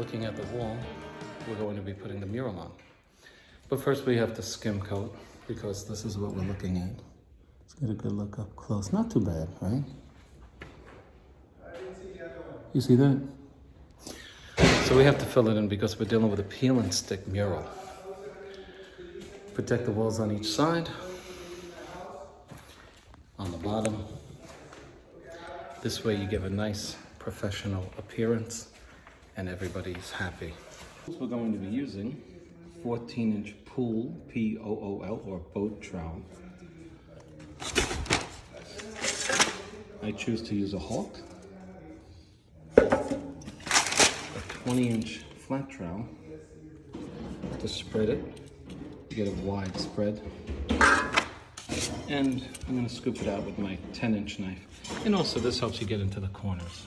looking at the wall, we're going to be putting the mural on. But first we have to skim coat, because this is what we're looking at. Let's get a good look up close. Not too bad, right? You see that? So we have to fill it in because we're dealing with a peel and stick mural. Protect the walls on each side, on the bottom. This way you give a nice professional appearance and everybody's happy. We're going to be using 14-inch pool, P-O-O-L, or boat trowel. I choose to use a Hawk. A 20-inch flat trowel to spread it. You get a wide spread. And I'm going to scoop it out with my 10-inch knife. And also this helps you get into the corners.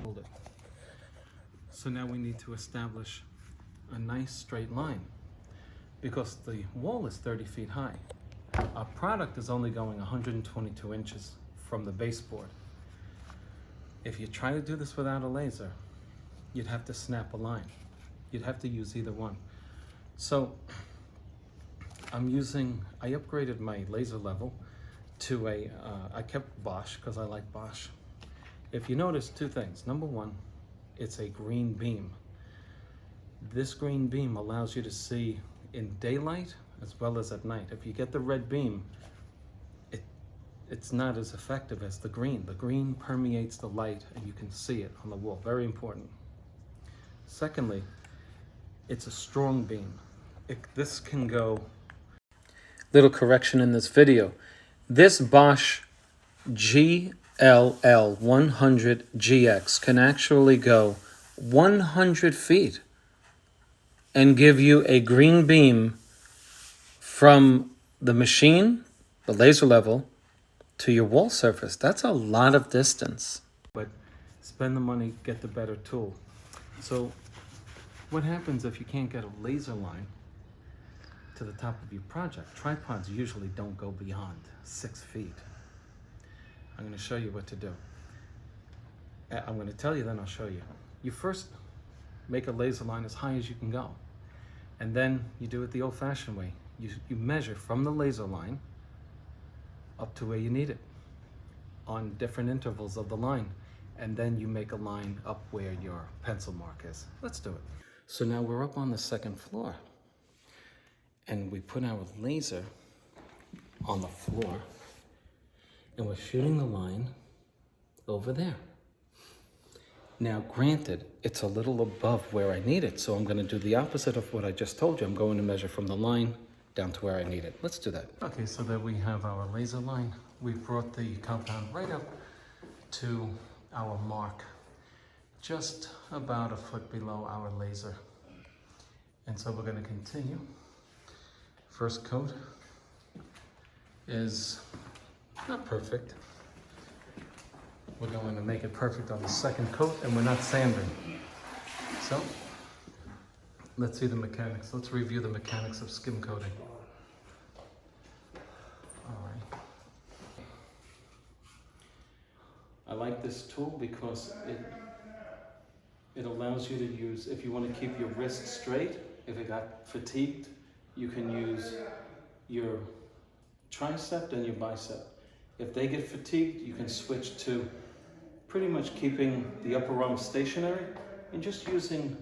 Hold it. So now we need to establish a nice straight line because the wall is 30 feet high. Our product is only going 122 inches from the baseboard. If you try to do this without a laser, you'd have to snap a line. You'd have to use either one. So I upgraded my laser level to I kept Bosch because I like Bosch. If you notice two things, number one, it's a green beam. This green beam allows you to see in daylight as well as at night. If you get the red beam, it's not as effective as the green. The green permeates the light and you can see it on the wall. Very important. Secondly, it's a strong beam. This can go... Little correction in this video. This Bosch GLL 100 GX can actually go 100 feet and give you a green beam from the machine, the laser level, to your wall surface. That's a lot of distance. But spend the money, get the better tool. So what happens if you can't get a laser line to the top of your project? Tripods usually don't go beyond 6 feet. I'm going to show you what to do. I'm going to tell you, then I'll show you. You first make a laser line as high as you can go. And then you do it the old-fashioned way. You measure from the laser line up to where you need it on different intervals of the line. And then you make a line up where your pencil mark is. Let's do it. So now we're up on the second floor. And we put our laser on the floor. And we're shooting the line over there. Now, granted, it's a little above where I need it, so I'm going to do the opposite of what I just told you. I'm going to measure from the line down to where I need it. Let's do that. Okay, so there we have our laser line. We've brought the compound right up to our mark, just about a foot below our laser. And so we're going to continue. First coat is not perfect. We're going to make it perfect on the second coat, and we're not sanding. So, let's see the mechanics. Let's review the mechanics of skim coating. All right. I like this tool because it allows you to use, if you want to keep your wrist straight, if it got fatigued, you can use your tricep and your bicep. If they get fatigued, you can switch to pretty much keeping the upper arm stationary and just using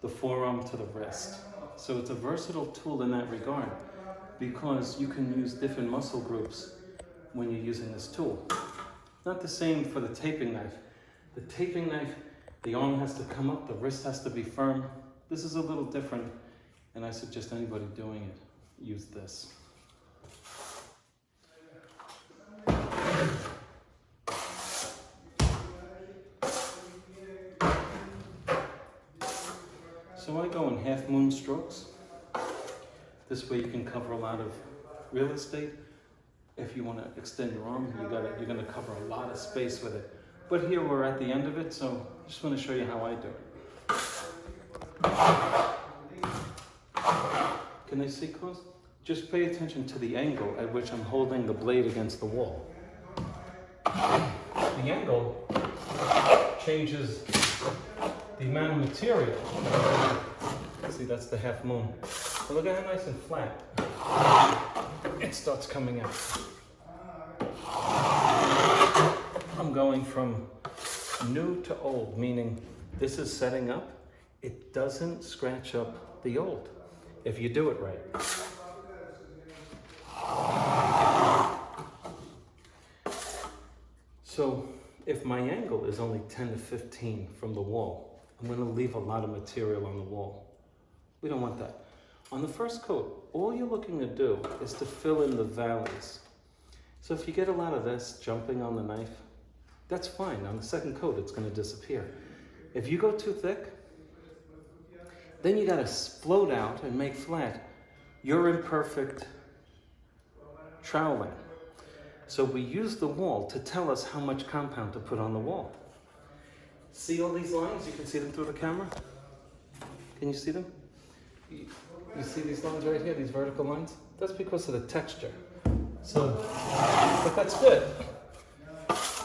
the forearm to the wrist. So it's a versatile tool in that regard because you can use different muscle groups when you're using this tool. Not the same for the taping knife. The taping knife, the arm has to come up, the wrist has to be firm. This is a little different, and I suggest anybody doing it use this. So I go in half moon strokes. This way you can cover a lot of real estate. If you want to extend your arm, you're going to cover a lot of space with it. But here we're at the end of it, so I just want to show you how I do it. Can they see close? Just pay attention to the angle at which I'm holding the blade against the wall. The angle changes the amount of material. See, that's the half moon. But look at how nice and flat it starts coming out. I'm going from new to old, meaning this is setting up. It doesn't scratch up the old if you do it right. So if my angle is only 10 to 15 from the wall, I'm going to leave a lot of material on the wall. We don't want that. On the first coat, all you're looking to do is to fill in the valleys. So if you get a lot of this jumping on the knife, that's fine. On the second coat, it's going to disappear. If you go too thick, then you got to float out and make flat your imperfect troweling. So we use the wall to tell us how much compound to put on the wall. See all these lines? You can see them through the camera? Can you see them? You see these lines right here, these vertical lines? That's because of the texture. So, but that's good.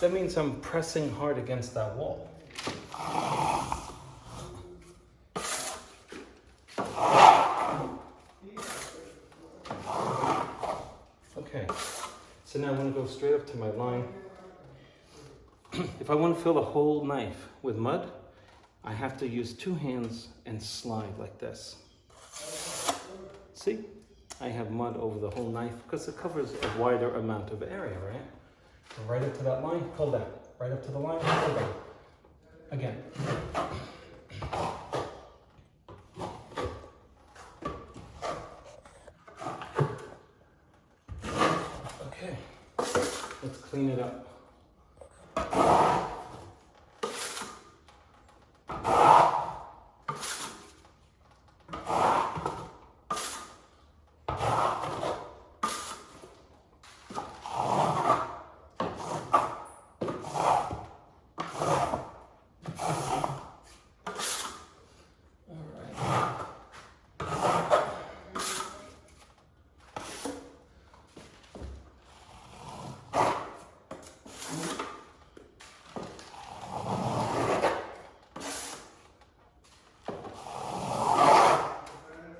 That means I'm pressing hard against that wall. Okay, so now I'm going to go straight up to my line. If I want to fill a whole knife with mud, I have to use two hands and slide like this. See? I have mud over the whole knife because it covers a wider amount of area, right? So right up to that line, pull down. Right up to the line, pull down. Again. Okay, let's clean it up.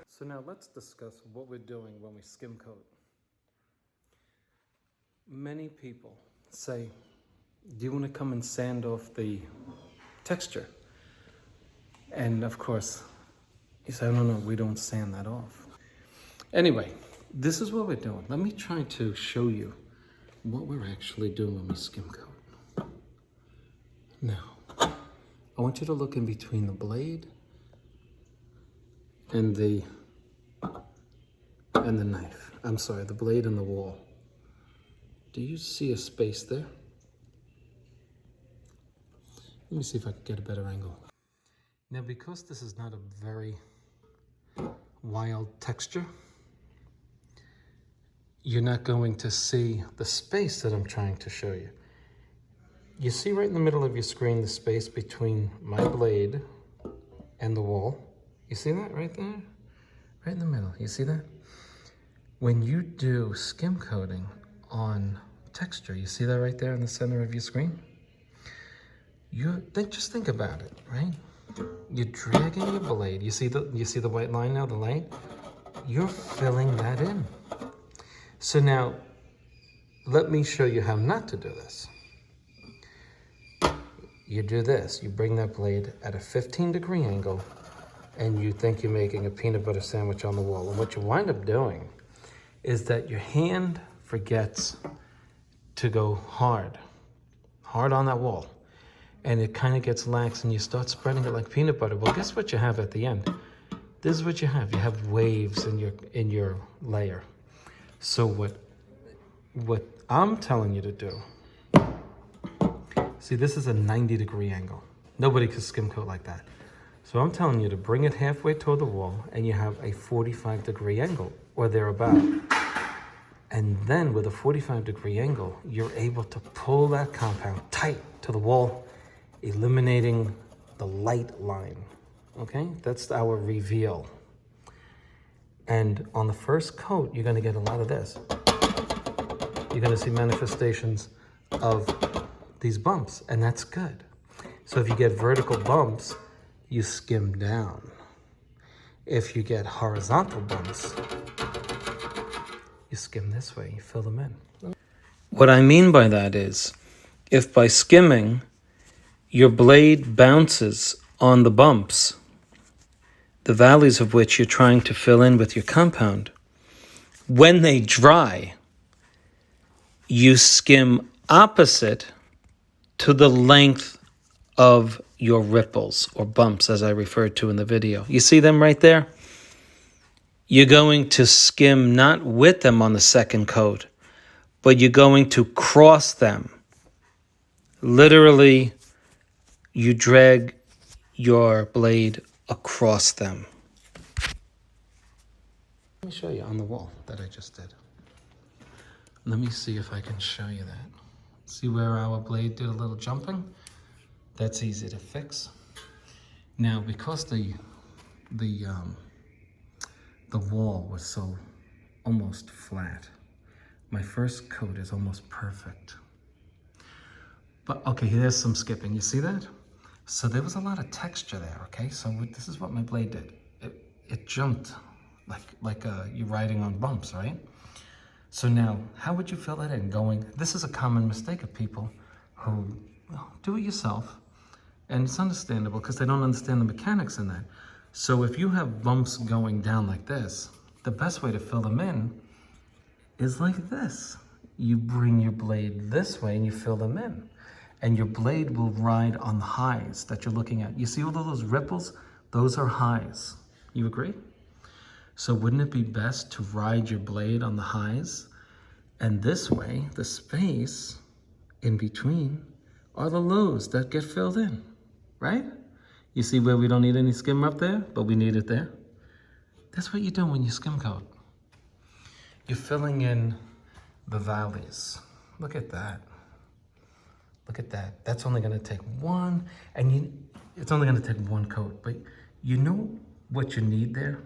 So now let's discuss what we're doing when we skim coat. Many people say, do you want to come and sand off the texture? And of course, you say, no, we don't sand that off. Anyway, this is what we're doing. Let me try to show you what we're actually doing when we skim coat. Now, I want you to look in between the blade and the knife. I'm sorry, the blade and the wall. Do you see a space there? Let me see if I can get a better angle. Now, because this is not a very wild texture, you're not going to see the space that I'm trying to show you. You see right in the middle of your screen the space between my blade and the wall? You see that right there? Right in the middle, you see that? When you do skim coating on texture, you see that right there in the center of your screen? Just think about it, right? You're dragging your blade. You see the white line now, the light? You're filling that in. So now, let me show you how not to do this. You do this. You bring that blade at a 15-degree angle, and you think you're making a peanut butter sandwich on the wall. And what you wind up doing is that your hand forgets to go hard on that wall. And it kind of gets lax and you start spreading it like peanut butter. Well, guess what you have at the end? This is what you have. You have waves in your layer. So what I'm telling you to do, see, this is a 90-degree angle. Nobody can skim coat like that. So I'm telling you to bring it halfway toward the wall and you have a 45-degree angle or thereabout. And then with a 45-degree angle, you're able to pull that compound tight to the wall, eliminating the light line, okay? That's our reveal. And on the first coat, you're gonna get a lot of this. You're gonna see manifestations of these bumps, and that's good. So if you get vertical bumps, you skim down. If you get horizontal bumps, you skim this way, you fill them in. What I mean by that is, if by skimming, your blade bounces on the bumps, the valleys of which you're trying to fill in with your compound, when they dry, you skim opposite to the length of your ripples or bumps, as I referred to in the video. You see them right there? You're going to skim not with them on the second coat, but you're going to cross them. Literally, you drag your blade across them. Let me show you on the wall that I just did. Let me see if I can show you that. See where our blade did a little jumping? That's easy to fix. Now, because the wall was so almost flat, my first coat is almost perfect. But okay, there's some skipping. You see that? So there was a lot of texture there. Okay, so this is what my blade did. It jumped like you're riding on bumps, right? So now, how would you fill that in? This is a common mistake of people who do it yourself, and it's understandable because they don't understand the mechanics in that. So if you have bumps going down like this, the best way to fill them in is like this. You bring your blade this way and you fill them in. And your blade will ride on the highs that you're looking at. You see all of those ripples? Those are highs. You agree? So wouldn't it be best to ride your blade on the highs? And this way, the space in between are the lows that get filled in, right? You see where we don't need any skim up there, but we need it there? That's what you do when you skim coat. You're filling in the valleys. Look at that. Look at that. That's only gonna take one, and it's only gonna take one coat, but you know what you need there?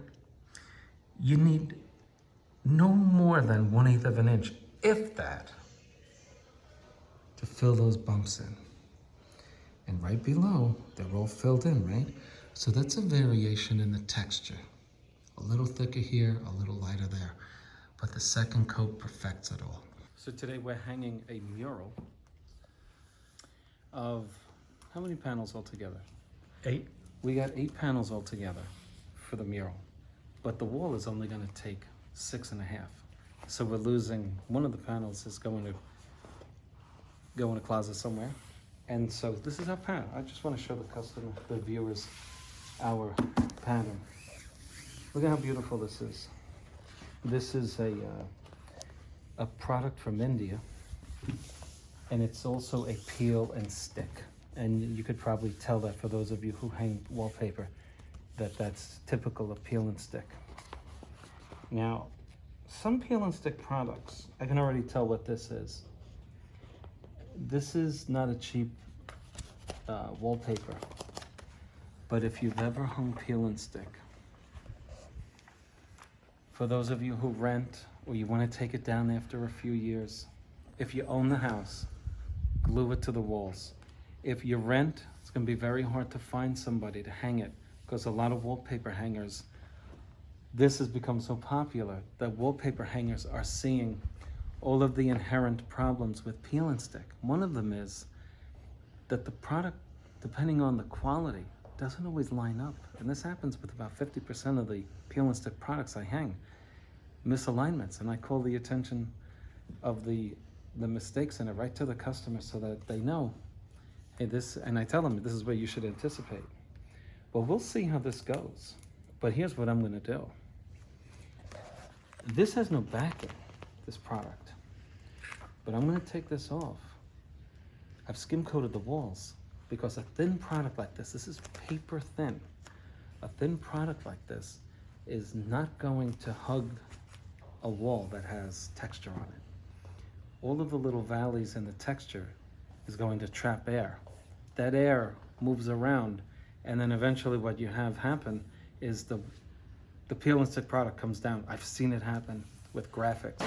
You need no more than 1/8 of an inch, if that, to fill those bumps in. And right below, they're all filled in, right? So that's a variation in the texture. A little thicker here, a little lighter there. But the second coat perfects it all. So today we're hanging a mural of how many panels altogether? 8. We got 8 panels altogether for the mural. But the wall is only going to take 6.5. So we're losing, one of the panels is going to go in a closet somewhere. And so this is our pattern. I just want to show the customer, the viewers, our pattern. Look at how beautiful this is. This is a product from India, and it's also a peel and stick. And you could probably tell that for those of you who hang wallpaper, that's typical of peel and stick. Now, some peel and stick products, I can already tell what this is. This is not a cheap wallpaper, but if you've ever hung peel and stick, for those of you who rent or you want to take it down after a few years, if you own the house, glue it to the walls. If you rent, it's going to be very hard to find somebody to hang it because a lot of wallpaper hangers, this has become so popular that wallpaper hangers are seeing all of the inherent problems with peel and stick. One of them is that the product, depending on the quality, doesn't always line up. And this happens with about 50% of the peel and stick products I hang. Misalignments, and I call the attention of the mistakes in it right to the customer so that they know, hey, this, and I tell them this is what you should anticipate. Well, we'll see how this goes. But here's what I'm gonna do. This has no backing, this product. But I'm gonna take this off. I've skim coated the walls because a thin product like this is paper thin. A thin product like this is not going to hug a wall that has texture on it. All of the little valleys in the texture is going to trap air. That air moves around, and then eventually what you have happen is the peel and stick product comes down. I've seen it happen with graphics.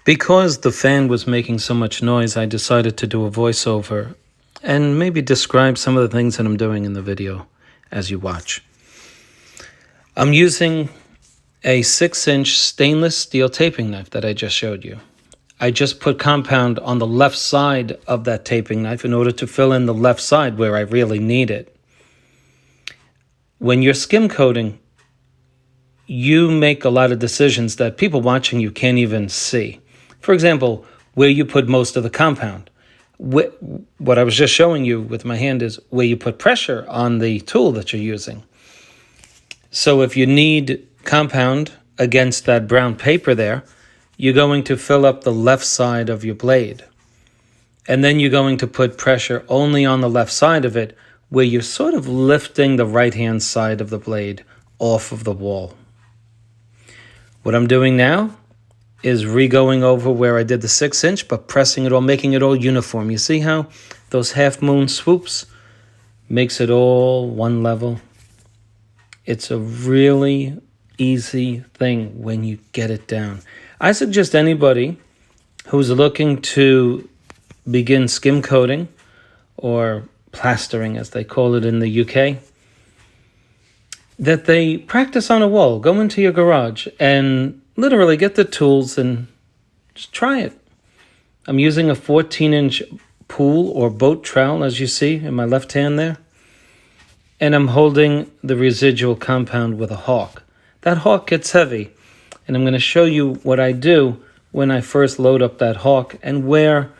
Because the fan was making so much noise, I decided to do a voiceover and maybe describe some of the things that I'm doing in the video as you watch. I'm using a 6-inch stainless steel taping knife that I just showed you. I just put compound on the left side of that taping knife in order to fill in the left side where I really need it. When you're skim coating, you make a lot of decisions that people watching you can't even see. For example, where you put most of the compound. What I was just showing you with my hand is where you put pressure on the tool that you're using. So if you need compound against that brown paper there, you're going to fill up the left side of your blade. And then you're going to put pressure only on the left side of it, where you're sort of lifting the right-hand side of the blade off of the wall. What I'm doing now is re-going over where I did the 6-inch, but pressing it all, making it all uniform. You see how those half-moon swoops makes it all one level? It's a really easy thing when you get it down. I suggest anybody who's looking to begin skim coating, or plastering as they call it in the UK, that they practice on a wall. Go into your garage and literally get the tools and just try it. I'm using a 14-inch pool or boat trowel, as you see in my left hand there. And I'm holding the residual compound with a hawk. That hawk gets heavy, and I'm going to show you what I do when I first load up that hawk and where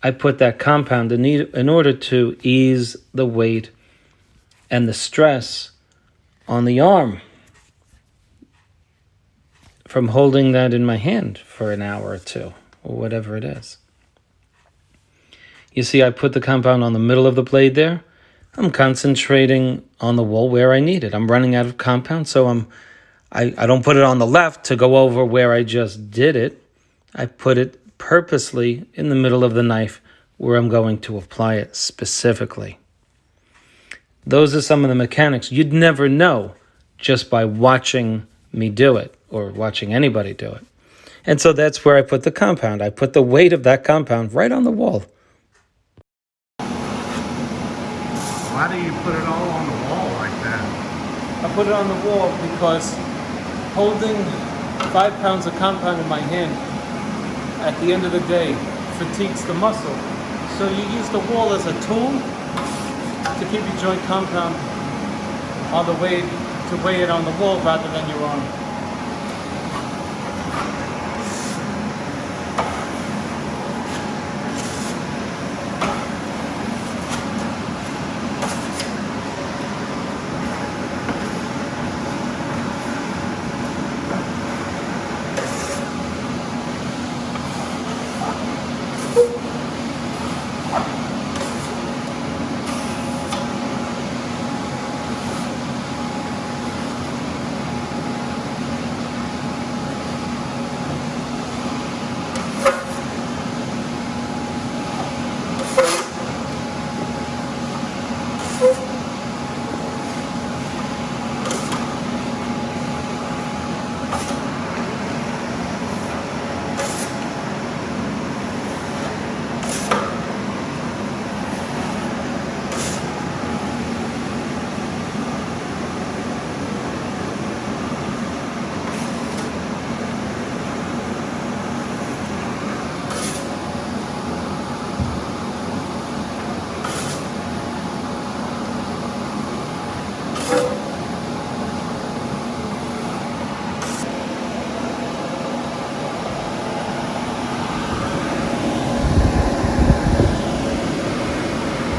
I put that compound in order to ease the weight and the stress on the arm from holding that in my hand for an hour or two, or whatever it is. You see, I put the compound on the middle of the blade there. I'm concentrating on the wall where I need it. I'm running out of compound, so I don't put it on the left to go over where I just did it. I put it purposely in the middle of the knife where I'm going to apply it specifically. Those are some of the mechanics you'd never know just by watching me do it or watching anybody do it. And so that's where I put the compound. I put the weight of that compound right on the wall. Why do you put it all on the wall like that? I put it on the wall because holding 5 pounds of compound in my hand at the end of the day fatigues the muscle. So you use the wall as a tool to keep your joint compound on the way, to weigh it on the wall rather than your arm.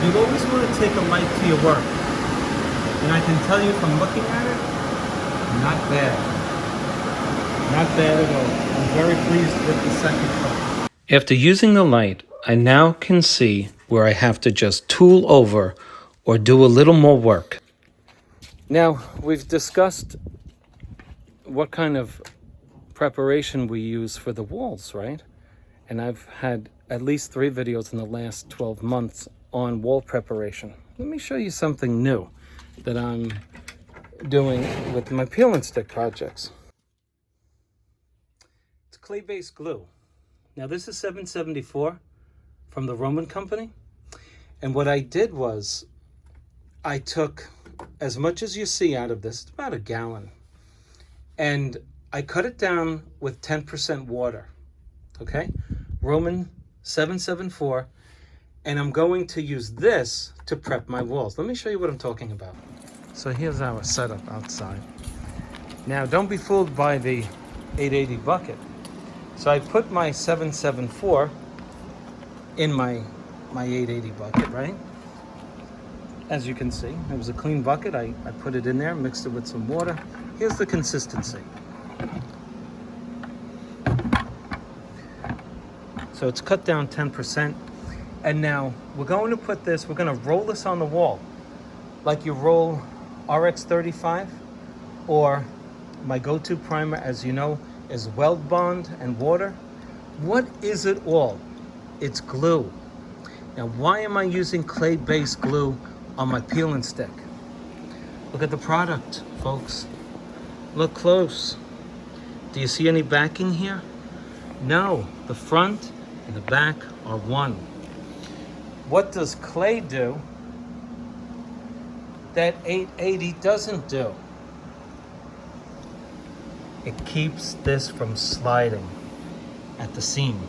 You always want to take a light to your work. And I can tell you from looking at it, not bad. Not bad at all. I'm very pleased with the second coat. After using the light, I now can see where I have to just tool over or do a little more work. Now, we've discussed what kind of preparation we use for the walls, right? And I've had at least 3 videos in the last 12 months on wall preparation. Let me show you something new that I'm doing with my peel and stick projects. It's clay-based glue. Now this is 774 from the Roman company. And what I did was I took as much as you see out of this, it's about a gallon, and I cut it down with 10% water, okay? Roman 774, and I'm going to use this to prep my walls. Let me show you what I'm talking about. So here's our setup outside. Now don't be fooled by the 880 bucket. So I put my 774 in my 880 bucket, right? As you can see, it was a clean bucket. I put it in there, mixed it with some water. Here's the consistency. So it's cut down 10%. And now we're going to put this, we're going to roll this on the wall like you roll RX 35, or my go-to primer, as you know, is Weld Bond and water. What is it all? It's glue. Now, why am I using clay-based glue on my peel and stick? Look at the product, folks. Look close. Do you see any backing here? No, the front and the back are one. What does clay do that 880 doesn't do? It keeps this from sliding at the seam.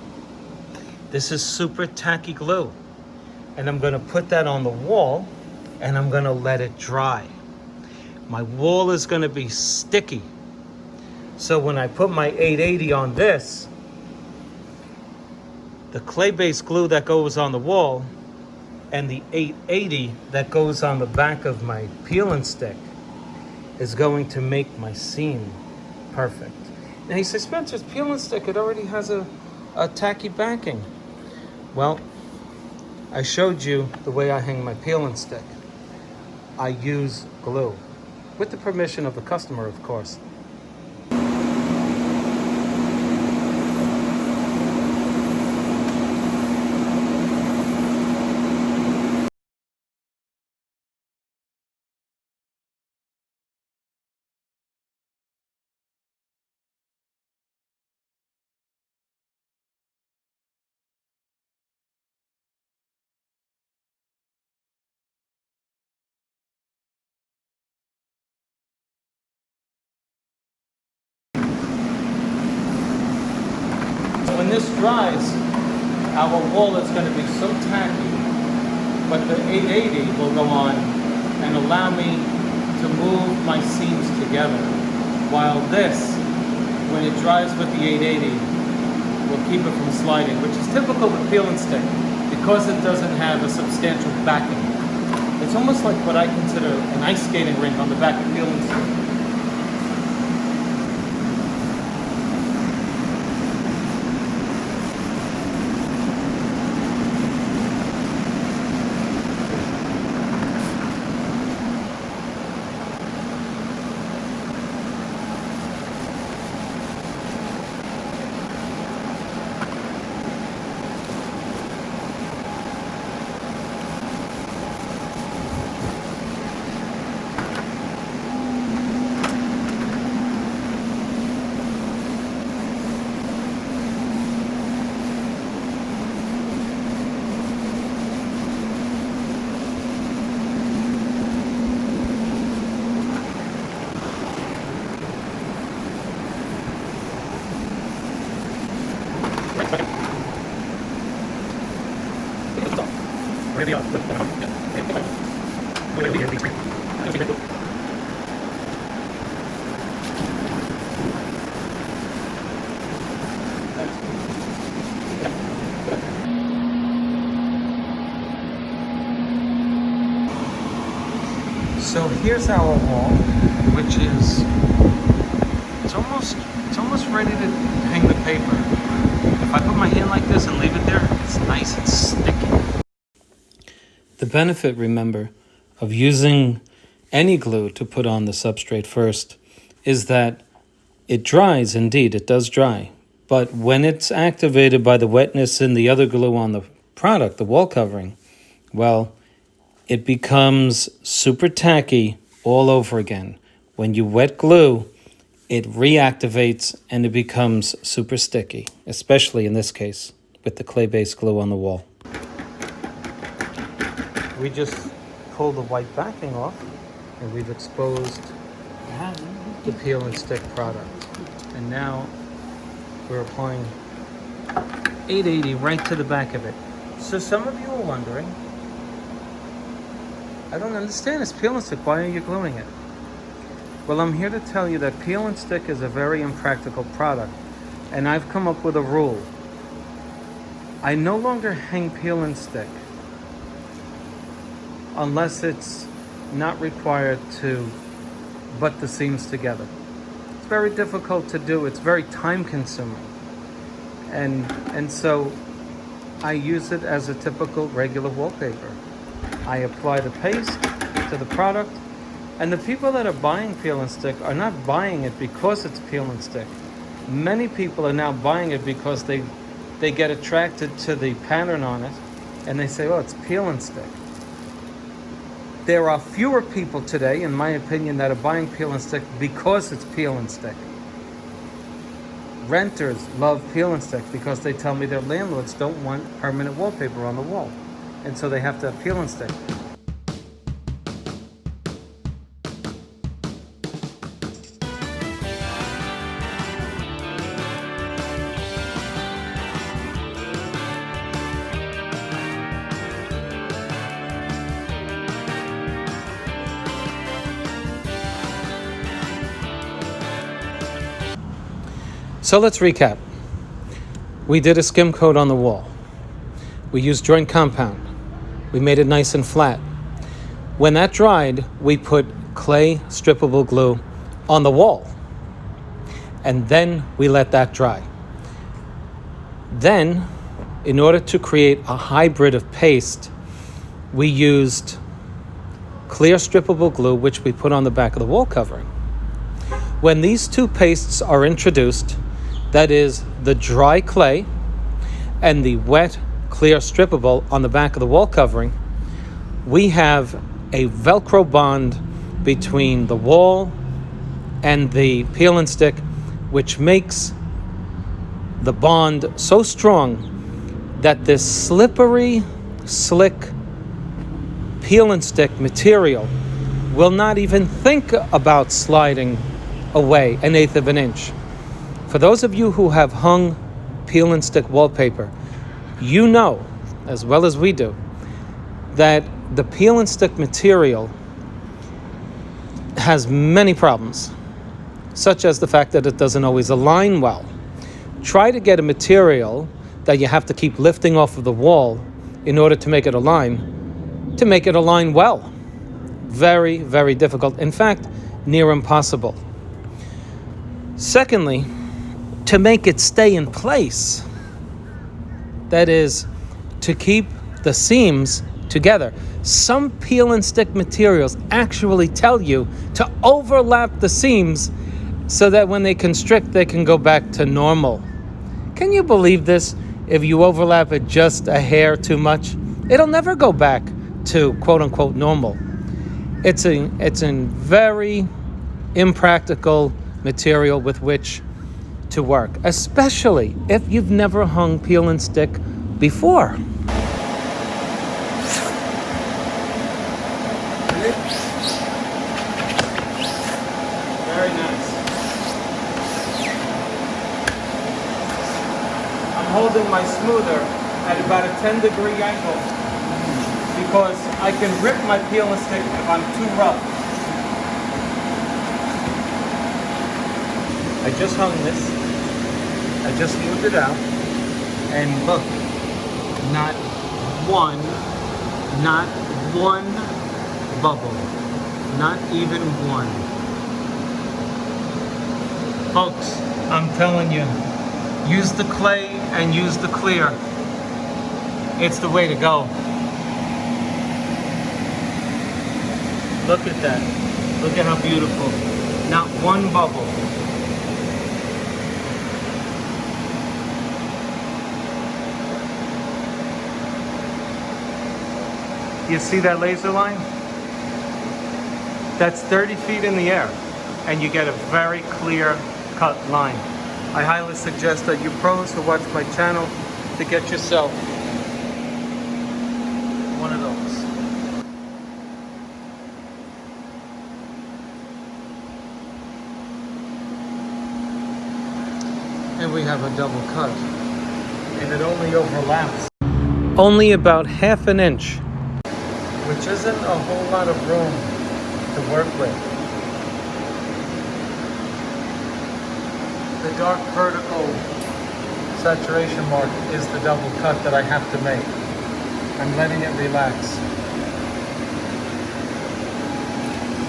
This is super tacky glue. And I'm gonna put that on the wall and I'm gonna let it dry. My wall is gonna be sticky. So when I put my 880 on this, the clay-based glue that goes on the wall and the 880 that goes on the back of my peel and stick is going to make my seam perfect. Now he says, Spencer's peel and stick, it already has a tacky backing. Well, I showed you the way I hang my peel and stick. I use glue, with the permission of the customer, of course. When this dries, our wall is going to be so tacky, but the 880 will go on and allow me to move my seams together, while this, when it dries with the 880, will keep it from sliding, which is typical with peel and stick because it doesn't have a substantial backing. It's almost like what I consider an ice skating rink on the back of peel and stick. So here's our wall, which is it's almost ready to hang the paper. If I put my hand like this and leave it there, it's nice and sticky. The benefit, remember, of using any glue to put on the substrate first is that it dries. Indeed, it does dry. But when it's activated by the wetness in the other glue on the product, the wall covering, well, it becomes super tacky all over again. When you wet glue, it reactivates and it becomes super sticky, especially in this case with the clay-based glue on the wall. We just pulled the white backing off and we've exposed the peel and stick product. And now we're applying 880 right to the back of it. So some of you are wondering, I don't understand, it's peel and stick, why are you gluing it? Well, I'm here to tell you that peel and stick is a very impractical product, and I've come up with a rule. I no longer hang peel and stick unless it's not required to butt the seams together. It's very difficult to do, it's very time consuming. And so I use it as a typical regular wallpaper. I apply the paste to the product, and the people that are buying peel and stick are not buying it because it's peel and stick. Many people are now buying it because they get attracted to the pattern on it, and they say, oh, it's peel and stick. There are fewer people today, in my opinion, that are buying peel and stick because it's peel and stick. Renters love peel and stick because they tell me their landlords don't want permanent wallpaper on the wall, and so they have to have peel and stick. So let's recap. We did a skim coat on the wall. We used joint compound. We made it nice and flat. When that dried, we put clay strippable glue on the wall. And then we let that dry. Then, in order to create a hybrid of paste, we used clear strippable glue, which we put on the back of the wall covering. When these two pastes are introduced, that is the dry clay and the wet clear strippable on the back of the wall covering, we have a Velcro bond between the wall and the peel and stick, which makes the bond so strong that this slippery, slick peel and stick material will not even think about sliding away 1/8 of an inch. For those of you who have hung peel and stick wallpaper, you know, as well as we do, that the peel and stick material has many problems, such as the fact that it doesn't always align well. Try to get a material that you have to keep lifting off of the wall in order to make it align well. Very, very difficult. In fact, near impossible. Secondly, to make it stay in place, that is, to keep the seams together. Some peel and stick materials actually tell you to overlap the seams so that when they constrict, they can go back to normal. Can you believe this? If you overlap it just a hair too much, it'll never go back to quote unquote normal. It's a very impractical material with which to work, especially if you've never hung peel and stick before. Very nice. I'm holding my smoother at about a 10-degree angle because I can rip my peel and stick if I'm too rough. I just hung this. I just smoothed it out. And look, not one bubble. Not even one. Folks, I'm telling you, use the clay and use the clear. It's the way to go. Look at that. Look at how beautiful. Not one bubble. You see that laser line? That's 30 feet in the air. and you get a very clear cut line. I highly suggest that you pros who watch my channel to get yourself one of those. And we have a double cut, and it only overlaps only about ½ an inch, which isn't a whole lot of room to work with. The dark vertical saturation mark is the double cut that I have to make. I'm letting it relax.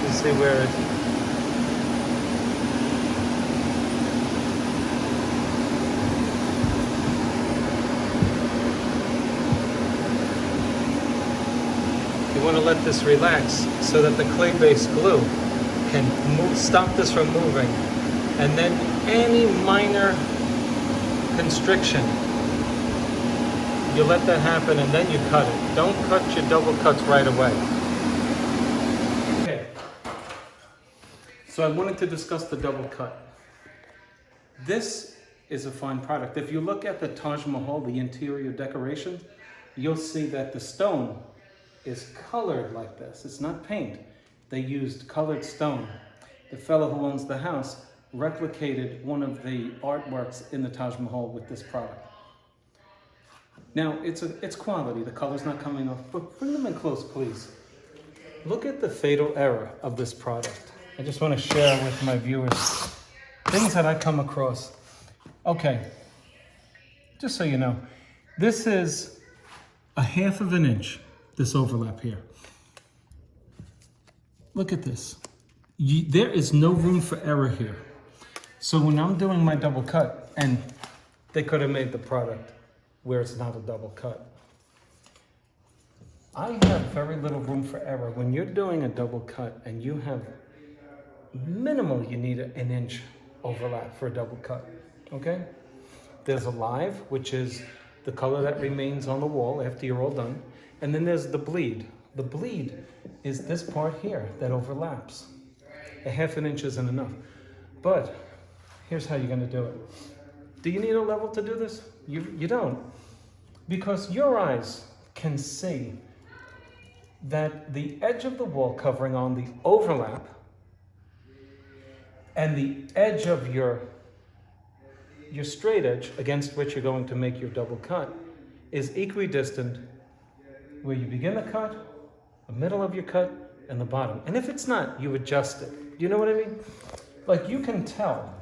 You see where it You want to let this relax so that the clay-based glue can stop this from moving, and then any minor constriction, you let that happen and then you cut it. Don't cut your double cuts right away. Okay, so I wanted to discuss the double cut. This is a fine product. If you look at the Taj Mahal, the interior decoration, you'll see that the stone is colored like this. It's not paint. They used colored stone. The fellow who owns the house replicated one of the artworks in the Taj Mahal with this product. Now, it's quality. The color's not coming off, but bring them in close, please. Look at the fatal error of this product. I just want to share with my viewers things that I come across. Okay, just so you know, this is a ½ an inch. This overlap here. Look at this. There is no room for error here. So when I'm doing my double cut, and they could have made the product where it's not a double cut, I have very little room for error. When you're doing a double cut and you have minimal, you need an inch overlap for a double cut, okay? There's a live, which is the color that remains on the wall after you're all done. And then there's the bleed. The bleed is this part here that overlaps. A ½ an inch isn't enough. But here's how you're gonna do it. Do you need a level to do this? You don't. Because your eyes can see that the edge of the wall covering on the overlap and the edge of your straight edge against which you're going to make your double cut is equidistant where you begin the cut, the middle of your cut, and the bottom. And if it's not, you adjust it. Do you know what I mean? Like you can tell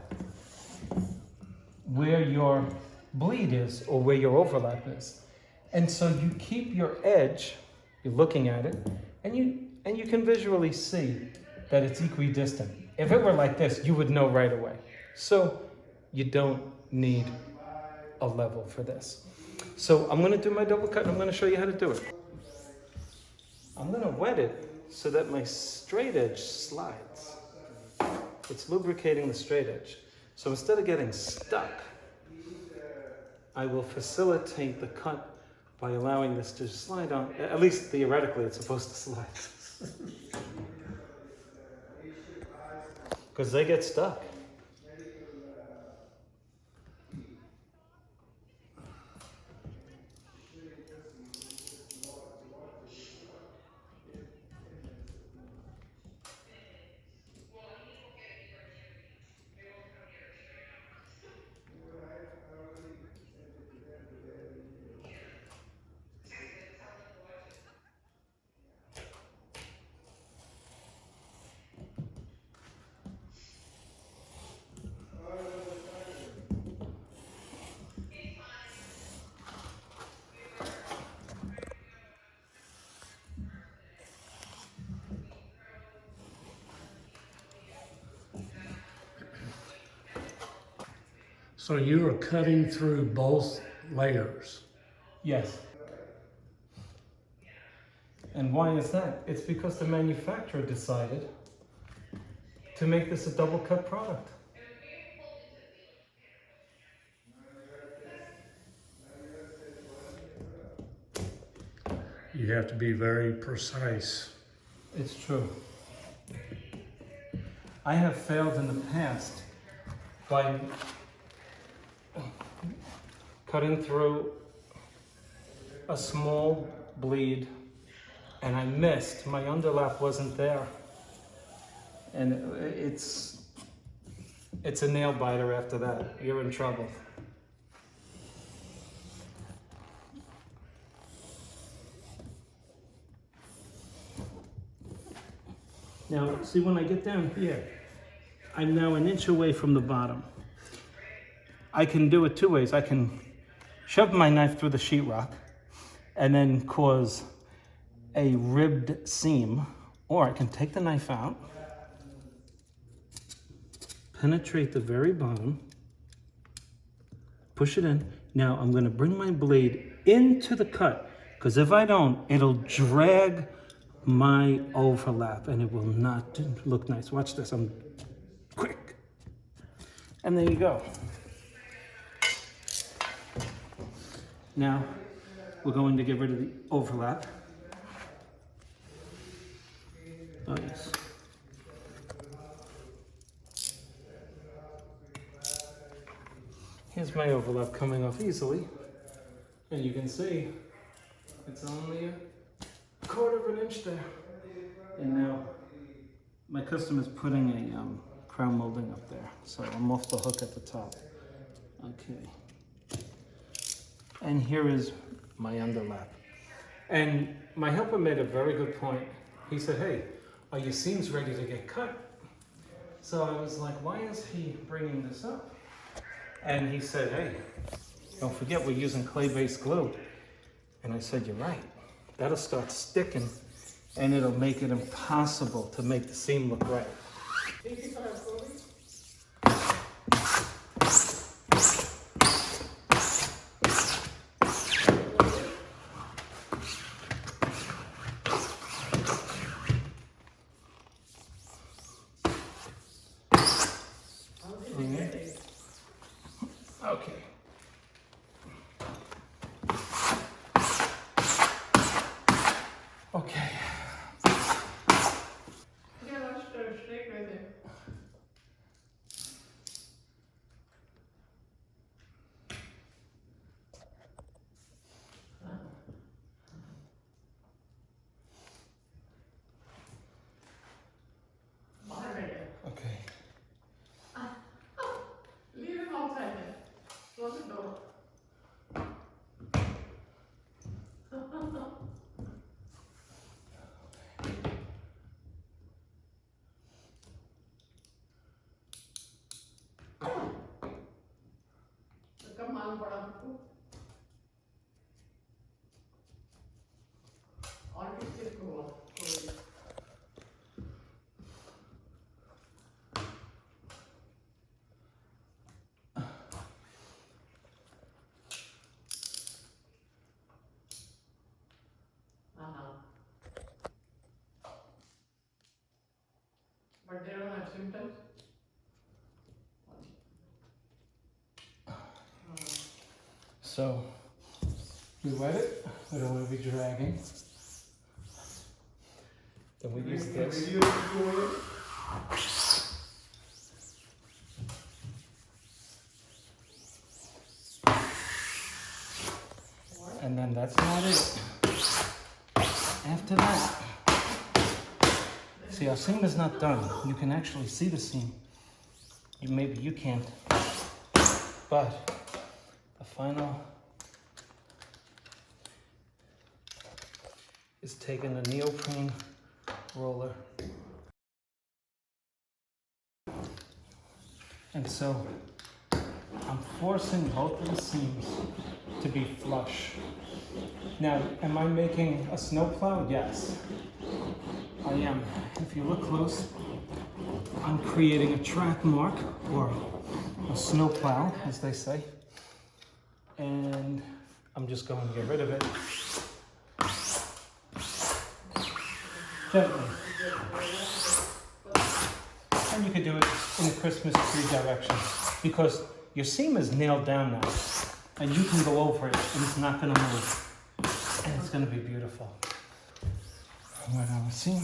where your bleed is or where your overlap is. And so you keep your edge, you're looking at it, and you can visually see that it's equidistant. If it were like this, you would know right away. So you don't need a level for this. So I'm gonna do my double cut and I'm gonna show you how to do it. I'm gonna wet it so that my straight edge slides. It's lubricating the straight edge. So instead of getting stuck, I will facilitate the cut by allowing this to slide on. At least theoretically, it's supposed to slide. Because they get stuck. So you are cutting through both layers. Yes. And why is that? It's because the manufacturer decided to make this a double cut product. You have to be very precise. It's true. I have failed in the past by cutting through a small bleed, and I missed. My underlap wasn't there. And it's a nail biter after that. You're in trouble. Now, see, when I get down here, I'm now an inch away from the bottom. I can do it two ways. I can shove my knife through the sheetrock and then cause a ribbed seam, or I can take the knife out, penetrate the very bottom, push it in. Now I'm going to bring my blade into the cut, because if I don't, it'll drag my overlap and it will not look nice. Watch this, I'm quick. And there you go. Now we're going to get rid of the overlap. Oh yes. Here's my overlap coming off easily. And you can see it's only a quarter of an inch there. And now my customer's putting a crown molding up there. So I'm off the hook at the top. Okay. And here is my underlap. And my helper made a very good point. He said, hey, are your seams ready to get cut? So I was like, why is he bringing this up? And he said, hey, don't forget we're using clay-based glue. And I said, you're right. That'll start sticking and it'll make it impossible to make the seam look right. Okay. Okay. Ja, das steht mit dem. Okay. Liebe Mahlzeiten. Was ist doch? Come on, Baraku. Artistic cool. But they don't have symptoms? So we wet it. We don't want to be dragging. Then we use this. And then that's not it. After that, see, our seam is not done. You can actually see the seam. Maybe you can't. But the final is taking a neoprene roller. And so I'm forcing both of the seams to be flush. Now, am I making a snowplow? Yes, I am. If you look close, I'm creating a track mark, or a snowplow, as they say. And I'm just going to get rid of it. Gently. And you could do it in the Christmas tree direction, because your seam is nailed down now. And you can go over it and it's not going to move. And it's going to be beautiful. Right on the seam.